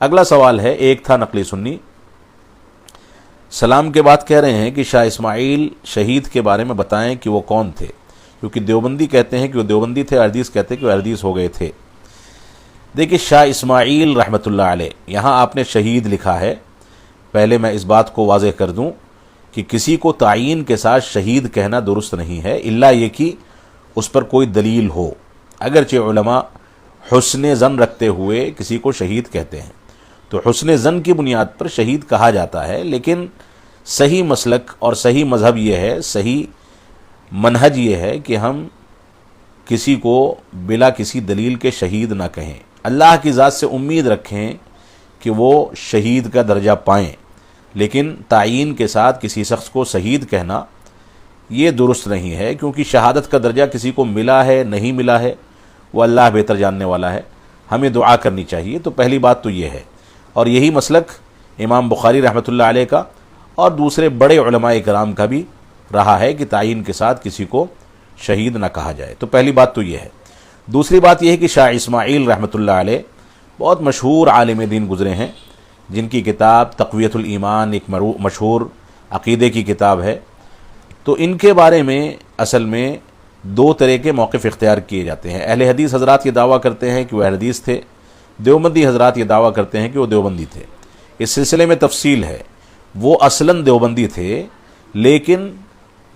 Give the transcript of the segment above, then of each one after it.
اگلا سوال ہے، ایک تھا نقلی سنی، سلام کے بعد کہہ رہے ہیں کہ شاہ اسماعیل شہید کے بارے میں بتائیں کہ وہ کون تھے، کیونکہ دیوبندی کہتے ہیں کہ وہ دیوبندی تھے، اردیس کہتے ہیں کہ وہ اردیس ہو گئے تھے۔ دیکھیے شاہ اسماعیل رحمۃ اللہ علیہ، یہاں آپ نے شہید لکھا ہے، پہلے میں اس بات کو واضح کر دوں کہ کسی کو تعین کے ساتھ شہید کہنا درست نہیں ہے، الا یہ کہ اس پر کوئی دلیل ہو۔ اگرچہ علماء حسن ظن رکھتے ہوئے کسی کو شہید کہتے ہیں، تو حسن ظن کی بنیاد پر شہید کہا جاتا ہے، لیکن صحیح مسلک اور صحیح مذہب یہ ہے، صحیح منہج یہ ہے کہ ہم کسی کو بلا کسی دلیل کے شہید نہ کہیں، اللہ کی ذات سے امید رکھیں کہ وہ شہید کا درجہ پائیں، لیکن تعین کے ساتھ کسی شخص کو شہید کہنا یہ درست نہیں ہے، کیونکہ شہادت کا درجہ کسی کو ملا ہے نہیں ملا ہے وہ اللہ بہتر جاننے والا ہے، ہمیں دعا کرنی چاہیے۔ تو پہلی بات تو یہ ہے، اور یہی مسلک امام بخاری رحمۃ اللہ علیہ کا اور دوسرے بڑے علماء کرام کا بھی رہا ہے کہ تعین کے ساتھ کسی کو شہید نہ کہا جائے۔ تو پہلی بات تو یہ ہے۔ دوسری بات یہ ہے کہ شاہ اسماعیل رحمۃ اللہ علیہ بہت مشہور عالم دین گزرے ہیں، جن کی کتاب تقویۃ الایمان ایک مشہور عقیدے کی کتاب ہے۔ تو ان کے بارے میں اصل میں دو طرح کے موقف اختیار کیے جاتے ہیں۔ اہل حدیث حضرات یہ دعویٰ کرتے ہیں کہ وہ اہل حدیث تھے، دیوبندی حضرات یہ دعویٰ کرتے ہیں کہ وہ دیوبندی تھے۔ اس سلسلے میں تفصیل ہے، وہ اصلاً دیوبندی تھے، لیکن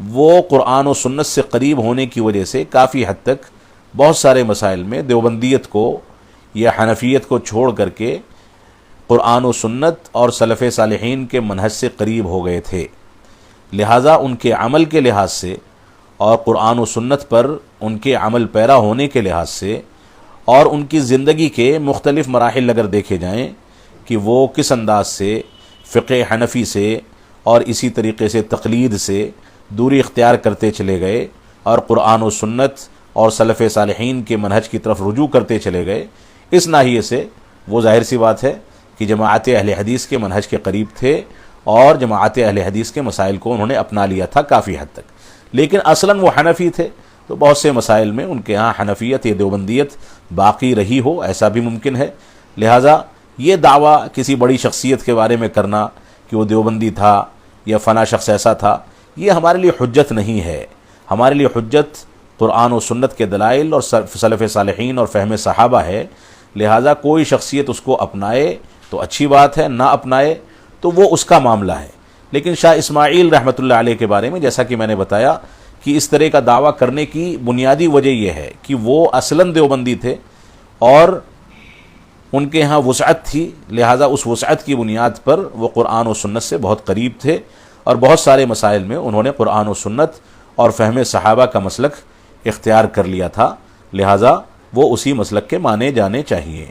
وہ قرآن و سنت سے قریب ہونے کی وجہ سے کافی حد تک بہت سارے مسائل میں دیوبندیت کو یا حنفیت کو چھوڑ کر کے قرآن و سنت اور سلف صالحین کے منہج سے قریب ہو گئے تھے، لہٰذا ان کے عمل کے لحاظ سے اور قرآن و سنت پر ان کے عمل پیرا ہونے کے لحاظ سے اور ان کی زندگی کے مختلف مراحل اگر دیکھے جائیں کہ وہ کس انداز سے فقہ حنفی سے اور اسی طریقے سے تقلید سے دوری اختیار کرتے چلے گئے اور قرآن و سنت اور سلف صالحین کے منہج کی طرف رجوع کرتے چلے گئے، اس ناحیے سے وہ ظاہر سی بات ہے کہ جماعت اہل حدیث کے منہج کے قریب تھے اور جماعت اہل حدیث کے مسائل کو انہوں نے اپنا لیا تھا کافی حد تک، لیکن اصلاً وہ حنفی تھے، تو بہت سے مسائل میں ان کے ہاں حنفیت یا دیوبندیت باقی رہی ہو، ایسا بھی ممکن ہے۔ لہٰذا یہ دعویٰ کسی بڑی شخصیت کے بارے میں کرنا کہ وہ دیوبندی تھا یا فلاں شخص ایسا تھا، یہ ہمارے لیے حجت نہیں ہے۔ ہمارے لیے حجت قرآن و سنت کے دلائل اور سلف صالحین اور فہم صحابہ ہے، لہٰذا کوئی شخصیت اس کو اپنائے تو اچھی بات ہے، نہ اپنائے تو وہ اس کا معاملہ ہے۔ لیکن شاہ اسماعیل رحمۃ اللہ علیہ کے بارے میں جیسا کہ میں نے بتایا کہ اس طرح کا دعویٰ کرنے کی بنیادی وجہ یہ ہے کہ وہ اصلاً دیوبندی تھے اور ان کے ہاں وسعت تھی، لہٰذا اس وسعت کی بنیاد پر وہ قرآن و سنت سے بہت قریب تھے اور بہت سارے مسائل میں انہوں نے قرآن و سنت اور فہم صحابہ کا مسلک اختیار کر لیا تھا، لہٰذا وہ اسی مسلک کے مانے جانے چاہیے۔